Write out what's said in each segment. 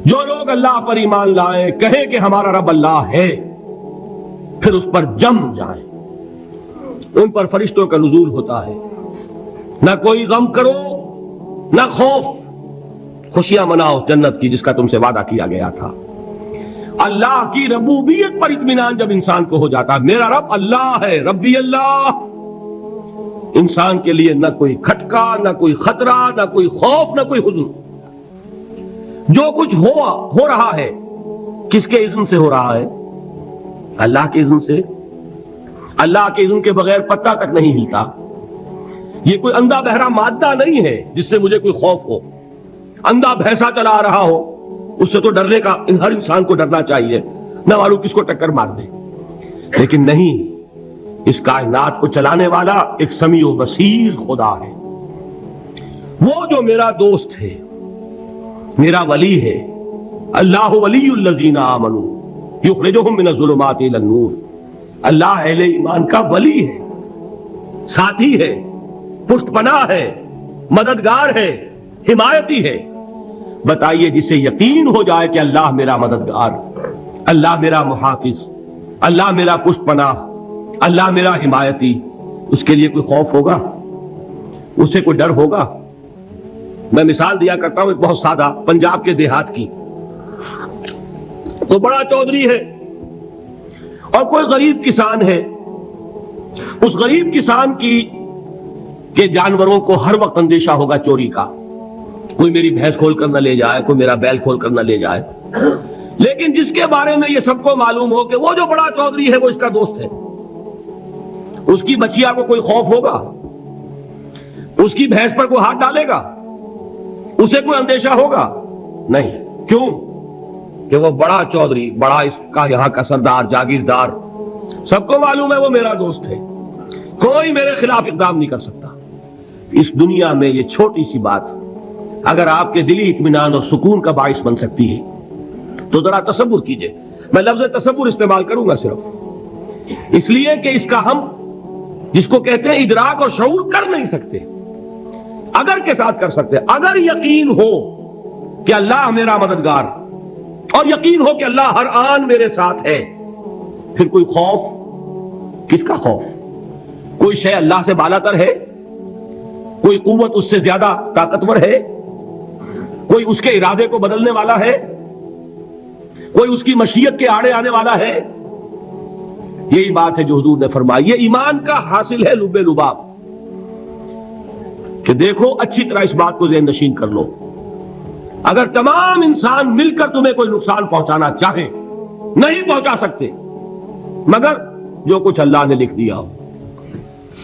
جو لوگ اللہ پر ایمان لائیں، کہیں کہ ہمارا رب اللہ ہے، پھر اس پر جم جائیں، ان پر فرشتوں کا نزول ہوتا ہے، نہ کوئی غم کرو نہ خوف، خوشیاں مناؤ جنت کی جس کا تم سے وعدہ کیا گیا تھا۔ اللہ کی ربوبیت پر اطمینان جب انسان کو ہو جاتا ہے، میرا رب اللہ ہے، ربی اللہ، انسان کے لیے نہ کوئی کھٹکا، نہ کوئی خطرہ، نہ کوئی خوف، نہ کوئی حزن۔ جو کچھ ہو رہا ہے کس کے اذن سے ہو رہا ہے؟ اللہ کے اذن سے۔ اللہ کے اذن کے بغیر پتہ تک نہیں ہلتا۔ یہ کوئی اندھا بہرا مادہ نہیں ہے جس سے مجھے کوئی خوف ہو۔ اندھا بھینسا چلا آ رہا ہو اس سے تو ڈرنے کا ہر انسان کو ڈرنا چاہیے، نہ معلوم کس کو ٹکر مار دے، لیکن نہیں، اس کائنات کو چلانے والا ایک سمیع و بصیر خدا ہے۔ وہ جو میرا دوست ہے، میرا ولی ہے، اللہ ولی الذین آمنوا یخرجہم من الظلمات الی النور، اللہ اہل ایمان کا ولی ہے، ساتھی ہے، پشت پناہ ہے، مددگار ہے، حمایتی ہے۔ بتائیے جسے یقین ہو جائے کہ اللہ میرا مددگار، اللہ میرا محافظ، اللہ میرا پشت پناہ، اللہ میرا حمایتی، اس کے لیے کوئی خوف ہوگا؟ اس سے کوئی ڈر ہوگا؟ میں مثال دیا کرتا ہوں ایک بہت سادہ پنجاب کے دیہات کی۔ تو بڑا چودھری ہے اور کوئی غریب کسان ہے۔ اس غریب کسان کے جانوروں کو ہر وقت اندیشہ ہوگا چوری کا، کوئی میری بھینس کھول کر نہ لے جائے، کوئی میرا بیل کھول کر نہ لے جائے۔ لیکن جس کے بارے میں یہ سب کو معلوم ہو کہ وہ جو بڑا چودھری ہے وہ اس کا دوست ہے، اس کی بچیا کو کوئی خوف ہوگا؟ اس کی بھینس پر کوئی ہاتھ ڈالے گا؟ اسے کوئی اندیشہ ہوگا؟ نہیں۔ کیوں؟ کہ وہ بڑا چودھری، بڑا اس کا یہاں کا سردار، جاگیردار، سب کو معلوم ہے وہ میرا دوست ہے، کوئی میرے خلاف اقدام نہیں کر سکتا۔ اس دنیا میں یہ چھوٹی سی بات اگر آپ کے دلی اطمینان اور سکون کا باعث بن سکتی ہے تو ذرا تصور کیجئے۔ میں لفظ تصور استعمال کروں گا صرف اس لیے کہ اس کا ہم جس کو کہتے ہیں ادراک اور شعور کر نہیں سکتے، اگر کے ساتھ کر سکتے۔ اگر یقین ہو کہ اللہ میرا مددگار اور یقین ہو کہ اللہ ہر آن میرے ساتھ ہے، پھر کوئی خوف؟ کس کا خوف؟ کوئی شے اللہ سے بالا تر ہے؟ کوئی قوت اس سے زیادہ طاقتور ہے؟ کوئی اس کے ارادے کو بدلنے والا ہے؟ کوئی اس کی مشیت کے آڑے آنے والا ہے؟ یہی بات ہے جو حضور نے فرمائی۔ یہ ایمان کا حاصل ہے لب لباب، کہ دیکھو اچھی طرح اس بات کو ذہن نشین کر لو، اگر تمام انسان مل کر تمہیں کوئی نقصان پہنچانا چاہے نہیں پہنچا سکتے مگر جو کچھ اللہ نے لکھ دیا ہو،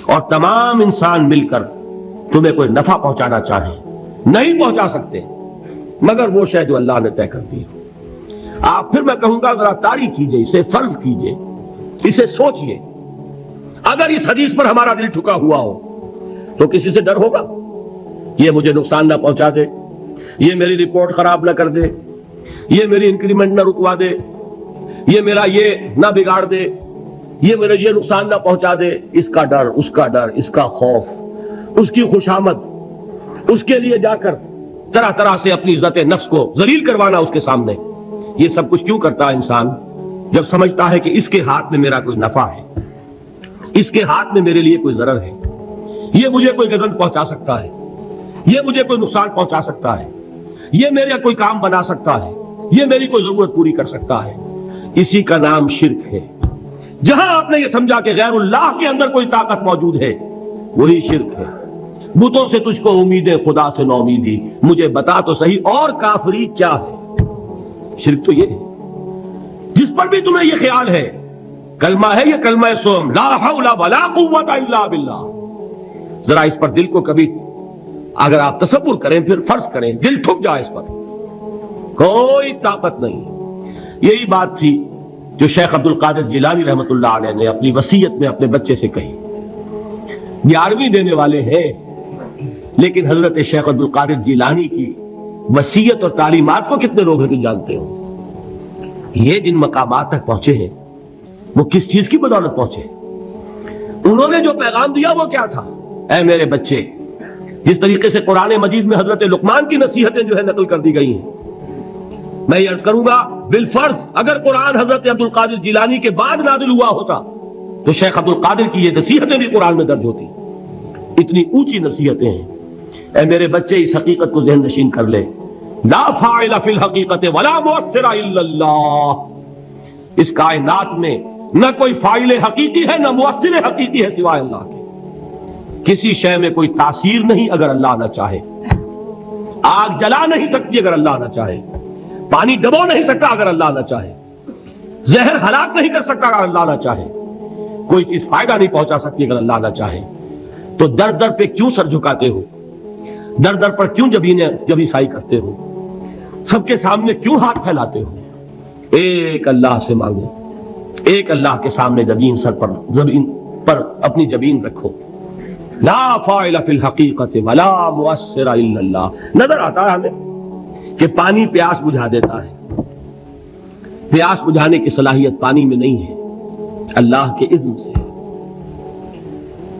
اور تمام انسان مل کر تمہیں کوئی نفع پہنچانا چاہے نہیں پہنچا سکتے مگر وہ شے جو اللہ نے طے کر دی ہو۔ آپ پھر میں کہوں گا ذرا طاری کیجئے، اسے فرض کیجئے، اسے سوچئے۔ اگر اس حدیث پر ہمارا دل ٹھکا ہوا ہو تو کسی سے ڈر ہوگا؟ یہ مجھے نقصان نہ پہنچا دے، یہ میری رپورٹ خراب نہ کر دے، یہ میری انکریمنٹ نہ رکوا دے، یہ میرا یہ نہ بگاڑ دے، یہ میرا یہ نقصان نہ پہنچا دے۔ اس کا ڈر، اس کا ڈر، اس کا خوف، اس کی خوشامد، اس کے لیے جا کر طرح طرح سے اپنی عزت نفس کو ذلیل کروانا اس کے سامنے، یہ سب کچھ کیوں کرتا ہے انسان؟ جب سمجھتا ہے کہ اس کے ہاتھ میں میرا کوئی نفع ہے، اس کے ہاتھ میں میرے لیے کوئی ضرر ہے، یہ مجھے کوئی غضب پہنچا سکتا ہے، یہ مجھے کوئی نقصان پہنچا سکتا ہے، یہ میرا کوئی کام بنا سکتا ہے، یہ میری کوئی ضرورت پوری کر سکتا ہے، اسی کا نام شرک ہے۔ جہاں آپ نے یہ سمجھا کہ غیر اللہ کے اندر کوئی طاقت موجود ہے وہی شرک ہے۔ بتوں سے تجھ کو امیدیں، خدا سے نو امیدی، مجھے بتا تو صحیح اور کافری کیا ہے؟ شرک تو یہ ہے جس پر بھی تمہیں یہ خیال ہے کلمہ ہے، یہ کلمہ سوم لا حول ولا قوت الا باللہ، ذرا اس پر دل کو کبھی اگر آپ تصور کریں، پھر فرض کریں، دل ٹھک جائے، اس پر کوئی طاقت نہیں۔ یہی بات تھی جو شیخ عبد القادر جیلانی رحمۃ اللہ علیہ نے اپنی وصیت میں اپنے بچے سے کہی۔ 11ویں دینے والے ہیں لیکن حضرت شیخ عبد القادر جیلانی کی وصیت اور تعلیمات کو کتنے لوگ ہیں جانتے ہو؟ یہ جن مقامات تک پہنچے ہیں وہ کس چیز کی بدولت پہنچے؟ انہوں نے جو پیغام دیا وہ کیا تھا؟ اے میرے بچے، جس طریقے سے قرآن مجید میں حضرت لقمان کی نصیحتیں جو ہے نقل کر دی گئی ہیں، میں یہ عرض کروں گا بالفرض اگر قرآن حضرت عبد القادر جیلانی کے بعد نازل ہوا ہوتا تو شیخ عبد القادر کی یہ نصیحتیں بھی قرآن میں درج ہوتی. اتنی اونچی نصیحتیں ہیں. اے میرے بچے اس حقیقت کو ذہن نشین کر لے, لا فاعل فی الحقیقت ولا مؤثر الا اللہ. اس کائنات میں نہ کوئی فاعل حقیقی ہے نہ مؤثر حقیقی ہے سوائے اللہ کے. کسی شے میں کوئی تاثیر نہیں اگر اللہ نہ چاہے. آگ جلا نہیں سکتی اگر اللہ نہ چاہے. پانی ڈبو نہیں سکتا اگر اللہ نہ چاہے. زہر ہلاک نہیں کر سکتا اگر اللہ نہ چاہے. کوئی چیز فائدہ نہیں پہنچا سکتی اگر اللہ نہ چاہے. تو در در پہ کیوں سر جھکاتے ہو؟ در در پر کیوں جبیں سائی کرتے ہو؟ سب کے سامنے کیوں ہاتھ پھیلاتے ہو؟ ایک اللہ سے مانگو, ایک اللہ کے سامنے زمین پر اپنی جبین رکھو. لا فاعل فی الحقیقت ولا مؤثر الا اللہ. نظر آتا ہے ہمیں کہ پانی پیاس بجھا دیتا ہے. پیاس بجھانے کی صلاحیت پانی میں نہیں ہے, اللہ کے اذن سے.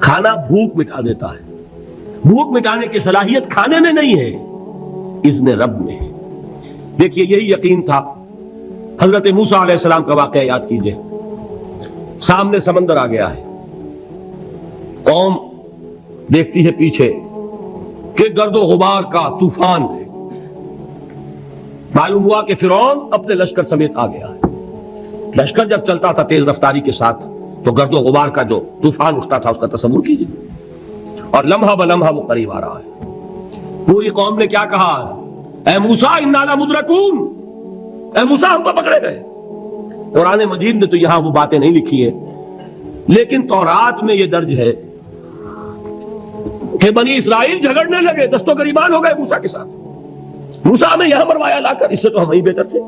کھانا بھوک مٹا دیتا ہے. بھوک مٹانے کی صلاحیت کھانے میں نہیں ہے, اذن رب میں ہے. دیکھیے یہی یقین تھا. حضرت موسیٰ علیہ السلام کا واقعہ یاد کیجئے. سامنے سمندر آ گیا ہے, قوم دیکھتی ہے پیچھے کہ گرد و غبار کا طوفان ہے. معلوم ہوا کہ فرعون اپنے لشکر سمیت آ گیا ہے. لشکر جب چلتا تھا تیز رفتاری کے ساتھ تو گرد و غبار کا جو طوفان اٹھتا تھا اس کا تصور کیجیے. اور لمحہ بلمحہ وہ قریب آ رہا ہے. پوری قوم نے کیا کہا؟ اے موسیٰ انا لمدرکون, اے موسیٰ ہم تو پکڑے گئے. قرآن مجید نے تو یہاں وہ باتیں نہیں لکھی ہیں, لیکن تورات میں یہ درج ہے کہ بنی اسرائیل جھگڑنے لگے, دست و گریبان ہو گئے موسیٰ کے ساتھ. موسیٰ نے یہاں مروایا لا کر, اس سے تو ہم ہی بہتر تھے.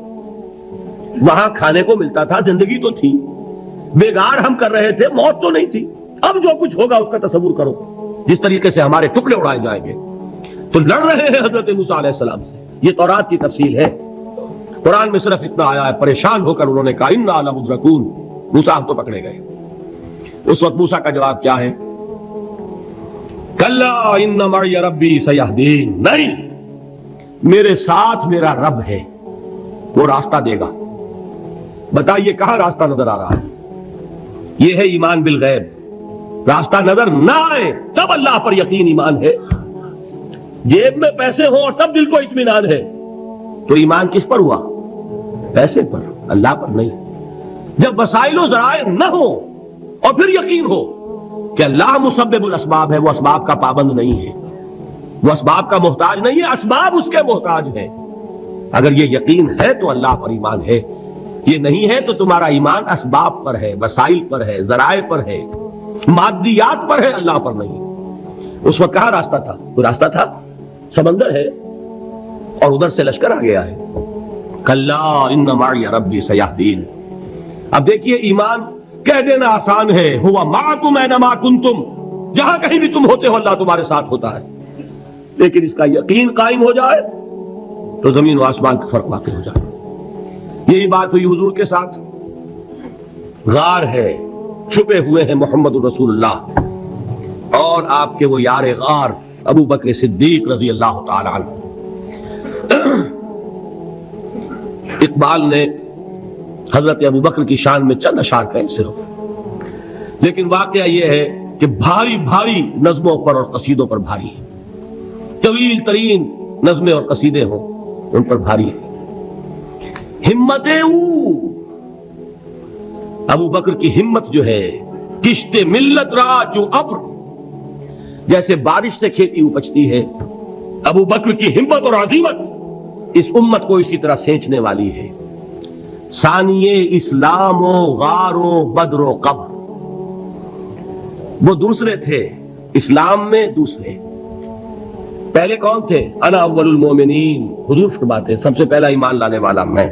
وہاں کھانے کو ملتا تھا, زندگی تو تھی, بیگار ہم کر رہے تھے, موت تو نہیں تھی. اب جو کچھ ہوگا اس کا تصور کرو, جس طریقے سے ہمارے ٹکڑے اڑائے جائیں گے. تو لڑ رہے ہیں حضرت موسیٰ علیہ السلام سے. یہ تورات کی تفصیل ہے. قرآن میں صرف اتنا آیا ہے, پریشان ہو کر انہوں نے کہا انا لمدرکون, موسیٰ ہم تو پکڑے گئے. اس وقت موسیٰ کا جواب کیا ہے؟ کلا ان معی ربی سیہدین. نہیں, میرے ساتھ میرا رب ہے, وہ راستہ دے گا. بتائیے کہاں راستہ نظر آ رہا ہے؟ یہ ہے ایمان بالغیب. راستہ نظر نہ آئے تب اللہ پر یقین ایمان ہے. جیب میں پیسے ہوں اور تب دل کو اطمینان ہے تو ایمان کس پر ہوا؟ پیسے پر, اللہ پر نہیں. جب وسائل و ذرائع نہ ہو اور پھر یقین ہو کہ اللہ مسبب الاسباب ہے, وہ اسباب کا پابند نہیں ہے, وہ اسباب کا محتاج نہیں ہے, اسباب اس کے محتاج ہے. اگر یہ یقین ہے تو اللہ پر ایمان ہے, یہ نہیں ہے تو تمہارا ایمان اسباب پر ہے, وسائل پر ہے, ذرائع پر ہے, مادیات پر ہے, اللہ پر نہیں. اس وقت کہاں راستہ تھا؟ کوئی راستہ تھا؟ سمندر ہے اور ادھر سے لشکر آ گیا ہے. کلا ان معی ربی سیہدین. اب دیکھیے ایمان کہہ دینا آسان ہے, ہوا معکم اینما کنتم, جہاں کہیں بھی تم ہوتے ہو اللہ تمہارے ساتھ ہوتا ہے. لیکن اس کا یقین قائم ہو جائے تو زمین و آسمان کا فرق واقع ہو جائے. یہی بات ہوئی حضور کے ساتھ. غار ہے, چھپے ہوئے ہیں محمد رسول اللہ اور آپ کے وہ یار غار ابو بکر صدیق رضی اللہ تعالی عنہ. اقبال نے حضرت ابو بکر کی شان میں چند اشعار کہیں صرف, لیکن واقعہ یہ ہے کہ بھاری بھاری نظموں پر اور قصیدوں پر بھاری ہے. طویل ترین نظمیں اور قصیدے ہوں ان پر بھاری ہے. ہمتیں ابو بکر کی ہمت جو ہے, کشت ملت را جو ابر, جیسے بارش سے کھیتی اپجتی ہے, ابو بکر کی ہمت اور عزیمت اس امت کو اسی طرح سینچنے والی ہے. ثانیے اسلام و غار و بدر و قبر, وہ دوسرے تھے اسلام میں, دوسرے. پہلے کون تھے؟ انا اول المومنین, حضور فرماتے سب سے پہلا ایمان لانے والا میں.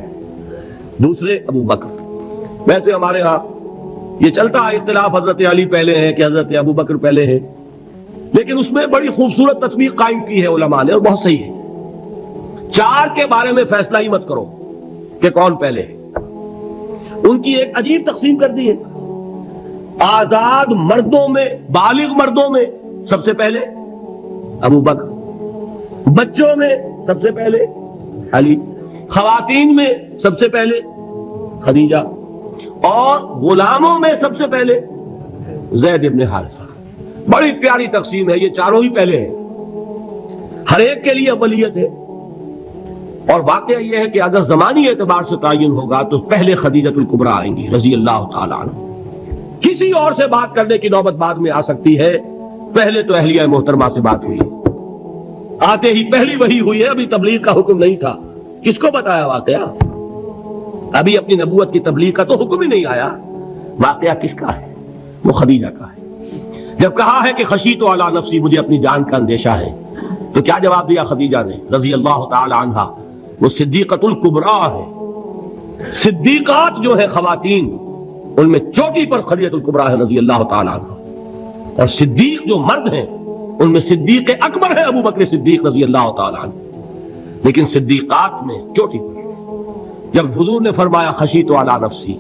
دوسرے ابو بکر. ویسے ہمارے ہاں یہ چلتا ہے اختلاف, حضرت علی پہلے ہیں کہ حضرت ابو بکر پہلے ہیں, لیکن اس میں بڑی خوبصورت تطبیق قائم کی ہے علماء نے اور بہت صحیح ہے. چار کے بارے میں فیصلہ ہی مت کرو کہ کون پہلے ہے. ان کی ایک عجیب تقسیم کر دی ہے. آزاد مردوں میں, بالغ مردوں میں سب سے پہلے ابو بکر, بچوں میں سب سے پہلے علی, خواتین میں سب سے پہلے خدیجہ، اور غلاموں میں سب سے پہلے زید ابن حارثہ۔ بڑی پیاری تقسیم ہے، یہ چاروں ہی پہلے ہیں، ہر ایک کے لیے اولیت ہے۔ اور واقعہ یہ ہے کہ اگر زمانی اعتبار سے تعین ہوگا تو پہلے خدیجۃ الکبریٰ آئیں گی رضی اللہ تعالی عنہ۔ کسی اور سے بات کرنے کی نوبت بعد میں آ سکتی ہے، پہلے تو اہلیہ محترمہ سے بات ہوئی، آتے ہی پہلی وحی ہوئی ہے، ابھی تبلیغ کا حکم نہیں تھا۔ کس کو بتایا واقعہ؟ ابھی اپنی نبوت کی تبلیغ کا تو حکم ہی نہیں آیا۔ واقعہ کس کا ہے؟ وہ خدیجہ کا ہے۔ جب کہا ہے کہ خشیت علی نفسی، مجھے اپنی جان کا اندیشہ ہے، تو کیا جواب دیا خدیجہ نے رضی اللہ تعالی عنہا؟ وہ صدیقۃ الکبریٰ ہے۔ صدیقات جو ہے خواتین، ان میں چوٹی پر خدیجۃ الکبریٰ ہے رضی اللہ تعالی عنہا، اور صدیق جو مرد ہیں ان میں صدیق اکبر ہے ابو بکر صدیق رضی اللہ تعالی عنہ، لیکن صدیقات میں چوٹی پر۔ جب حضور نے فرمایا خشیت علی نفسی،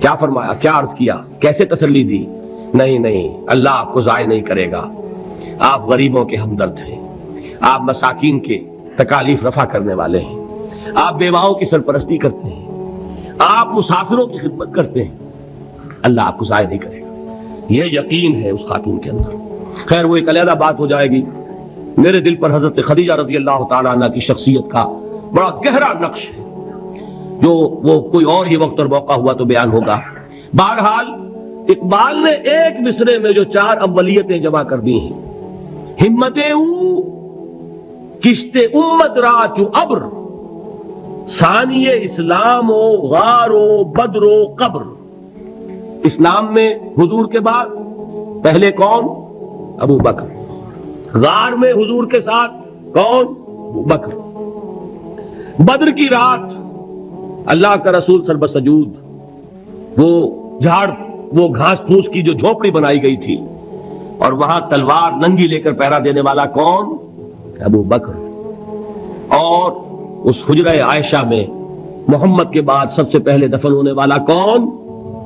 کیا فرمایا؟ کیا عرض کیا؟ کیسے تسلی دی؟ نہیں، اللہ آپ کو ضائع نہیں کرے گا، آپ غریبوں کے ہمدرد ہیں، آپ مساکین کے تکالیف رفع کرنے والے ہیں، آپ بیواؤں کی سرپرستی کرتے ہیں، آپ مسافروں کی خدمت کرتے ہیں، اللہ آپ کو ضائع نہیں کرے گا۔ یہ یقین ہے اس خاتون کے اندر۔ خیر وہ ایک علیحدہ بات ہو جائے گی۔ میرے دل پر حضرت خدیجہ رضی اللہ تعالی عنہ کی شخصیت کا بڑا گہرا نقش ہے، جو وہ کوئی اور ہی وقت اور موقع ہوا تو بیان ہوگا۔ بہرحال اقبال نے ایک مصرے میں جو 4 اولیتیں جمع کر دی ہیں، ہمتیں او کشت امت را چو ابر، ثانی اسلام و غار و بدر و قبر۔ اسلام میں حضور کے بعد پہلے کون؟ ابو بکر۔ غار میں حضور کے ساتھ کون؟ ابو بکر۔ بدر کی رات اللہ کا رسول سر بسجود، وہ گھاس پھوس کی جو جھوپڑی بنائی گئی تھی، اور وہاں تلوار ننگی لے کر پہرا دینے والا کون؟ ابو بکر۔ اور اس حجرہ عائشہ میں محمد کے بعد سب سے پہلے دفن ہونے والا کون؟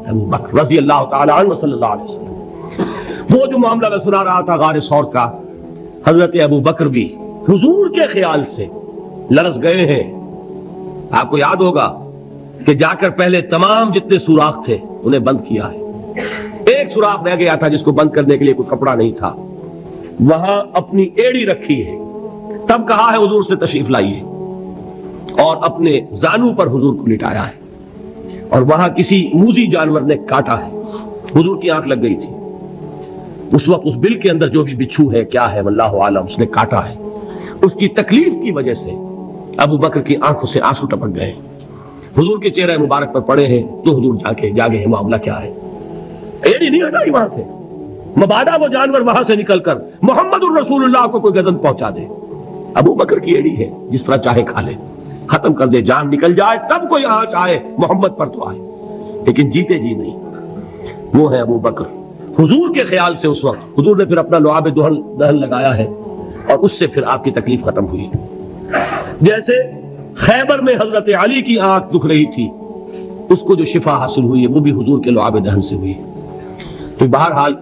ابو بکر رضی اللہ تعالی عنہ صلی اللہ علیہ وسلم۔ وہ جو معاملہ میں سنا رہا تھا غار ثور کا، حضرت ابو بکر بھی حضور کے خیال سے لرز گئے ہیں۔ آپ کو یاد ہوگا کہ جا کر پہلے تمام جتنے سوراخ تھے انہیں بند کیا ہے، ایک سوراخ رہ گیا تھا جس کو بند کرنے کے لیے کوئی کپڑا نہیں تھا، وہاں اپنی ایڑی رکھی ہے، تب کہا ہے حضور سے تشریف لائیے، اور اپنے زانو پر حضور کو لٹایا ہے، اور وہاں کسی موذی جانور نے کاٹا ہے، حضور کی آنکھ لگ گئی تھی، اس وقت اس بل کے اندر جو بھی بچھو ہے کیا ہے واللہ عالم، اس نے کاٹا ہے، اس کی تکلیف کی وجہ سے ابو بکر کی آنکھوں سے آنسو ٹپک گئے، حضور کے چہرے مبارک پر پڑے ہیں، تو حضور جاگے ہیں، معاملہ کیا ہے؟ ایڑی نہیں ہٹائی وہاں سے، مبادا وہ جانور وہاں سے نکل کر محمد الرسول اللہ کو کوئی گزن پہنچا دے، ابو بکر کی ایڑی ہے، جس طرح چاہے کھا لے، ختم کر دے، جان نکل جائے تب کوئی آنچ آئے محمد پر تو آئے، لیکن جیتے جی نہیں۔ وہ ہے ابو بکر حضور کے خیال سے۔ اس وقت حضور نے پھر اپنا لعاب دہن لگایا ہے، اور اس سے پھر آپ کی تکلیف ختم ہوئی۔ جیسے خیبر میں حضرت علی کی آنکھ دکھ رہی تھی، اس کو جو شفا حاصل ہوئی ہے وہ بھی حضور کے لعاب دہن سے ہوئی۔ تو بہرحال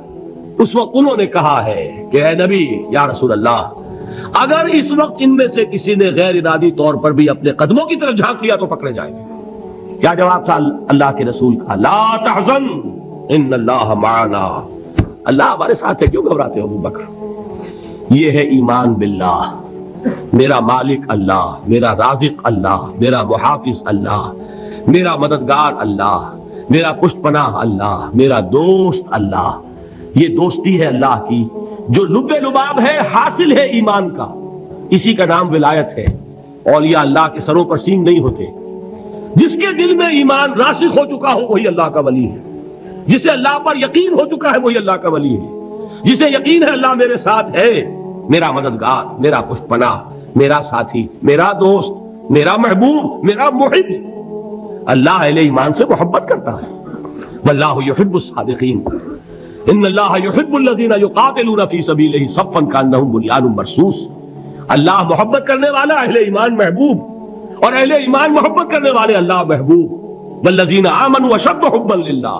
اس وقت انہوں نے کہا ہے کہ اے نبی یا رسول اللہ، اگر اس وقت ان میں سے کسی نے غیر ارادی طور پر بھی اپنے قدموں کی طرف جھانک لیا تو پکڑے جائیں گے۔ کیا جواب تھا اللہ کے رسول کا؟ لا تحزن ان اللہ معنا، اللہ ہمارے ساتھ ہے، کیوں گھبراتے ہو ابو بکر؟ یہ ہے ایمان باللہ، میرا مالک اللہ، میرا رازق اللہ، میرا محافظ اللہ، میرا مددگار اللہ، میرا پشت پناہ اللہ، میرا دوست اللہ۔ یہ دوستی ہے اللہ کی جو لب لباب ہے، حاصل ہے ایمان کا، اسی کا نام ولایت ہے۔ اولیاء اللہ کے سروں پر سینگ نہیں ہوتے، جس کے دل میں ایمان راسخ ہو چکا ہو وہی اللہ کا ولی ہے، جسے اللہ پر یقین ہو چکا ہے وہی اللہ کا ولی ہے، جسے یقین ہے اللہ میرے ساتھ ہے، میرا مددگار، میرا پشت پناہ، میرا ساتھی، میرا دوست، میرا محبوب، میرا محب۔ اللہ اہل ایمان سے محبت کرتا ہے، واللہ یحب الصادقین، ان اللہ یحب الذین یقاتلون فی سبیلہ صفا کانہم بنیان مرصوص۔ اللہ محبت کرنے والا، اہل ایمان محبوب، اور اہل ایمان محبت کرنے والے اللہ محبوب۔ والذین آمنوا اشد حبا للہ۔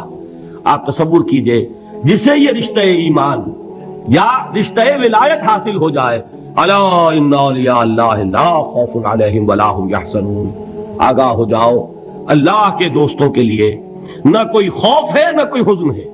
آپ تصور کیجئے جسے یہ رشتہ ایمان یا رشتہ ولایت حاصل ہو جائے، الا ان اولیاء اللہ لا خوف علیہم ولا هم یحزنون، آگاہ ہو جاؤ، اللہ کے دوستوں کے لیے نہ کوئی خوف ہے نہ کوئی حزن ہے،